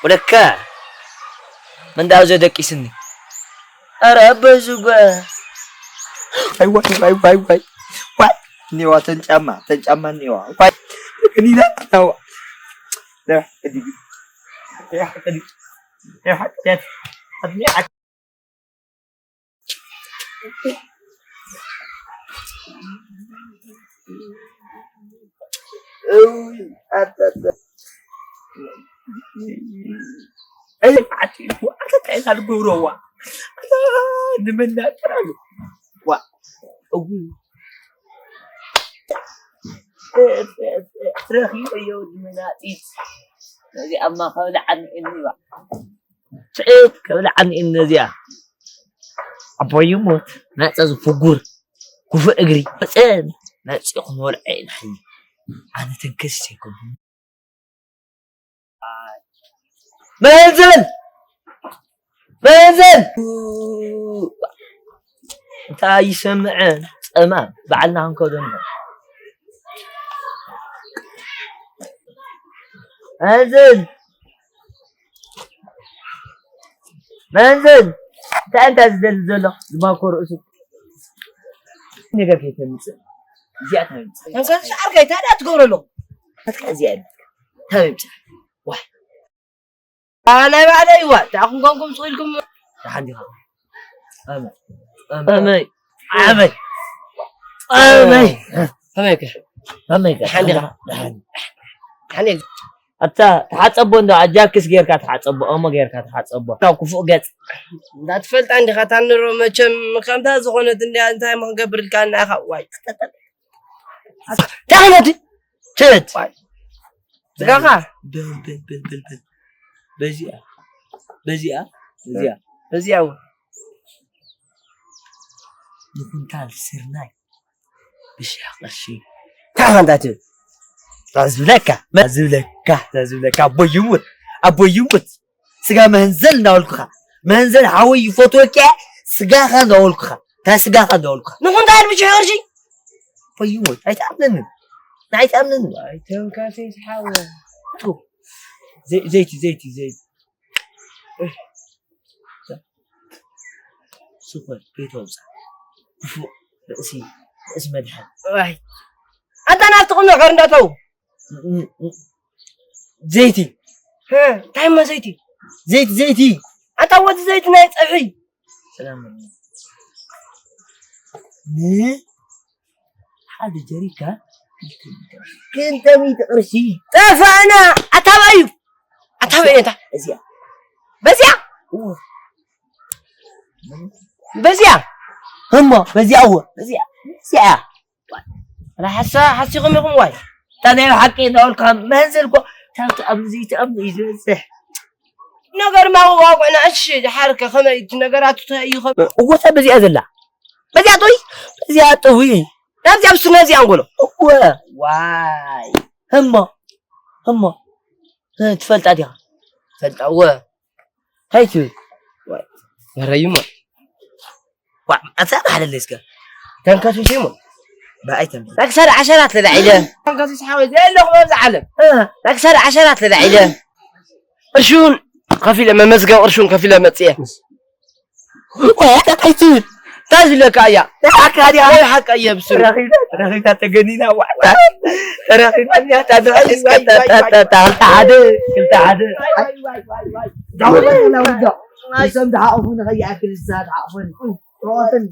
ولكا من داو زدك يسني أرى زوجة واي نيوا تنجمع نيوا واي كني لا نوا لا كدي يا كدي يا حتى أدني حتى أي بعدين وأنا تعيش على الجوروا أنا نمنا ترى وا رخي أيود مناتيس نجي أما خول عن إني بقى شايف خول عن إني زيا أبو يموت ما تزو فجور كوف أجري بس ما تسيقون ولا عين حي أنا تنكسر يكون منزل أنت يسمعن تمام بعدنا هنكودنا منزل أنت زلزلة ما كورسك نيجا كي تمسك زيادة تمسك أنا شعر كي تاني تقول له هتك زيادة تمسك واحد أنا بعد أيوة تأخذ قومكم صغيركم عندي هذا أمي حنيك أنت تحسبون ده أجاكس غير كات تحسب أما غير كات تحسب تاو كفو جت لا تفلت عندي خاتان رو كم تازغون الدنيا أنت ما قبل كان أخا واي تعالى تلت دقيقة بزيا نكون تعال سرناي بشيخ الشيء تعال داتو تزولك أبو يموت سجى منزلنا والكخا منزل حوي فوتوك سجى خان والكخا تا سجى خان والكخا نكون تعال بشهرجي أبو يموت هاي تأمنن هاي تنكاسي تحاول زيتي سوبر بيتوزا رأسي اسمه دحين واحد أنت أنا أفتقد غير نتو زيتي ها تايم ما زيتي أنت ود زيت نايت أخي سلام عليكم نه حد جريكا كنت ميت قرشي تفانا أتابعي أنت بزيا هم بزيا أنا حاسة قوم واي تاني حكي نقول كم منزل كو تأمزي زح نجار ما هو واقعنا أشي حركة خميت نجارات تأيي خم وش بزيا زلا بزيا طوي نبزي أبسط نبزي أنقوله واي هم تفلت عليها فلت أوه هاي شو واي يا ريما أسمع على الليسكا تنكسر شيء بأيتم أكثر عشرات للعيلة تنكسر حاول زي اللغة ما بزعلم أكثر عشرات للعيلة أرشون قفيلة ما مزقة وأرشون قفيلة ما تسيه وهذا قيتون تاج لك يا حق هذه أي حق يا بسر رخيصة تجنينا واحد رخيصة تدرس تعال كل تعال دعونا لو ده اسم دعاء من غير أكل الزاد عفوا رواتن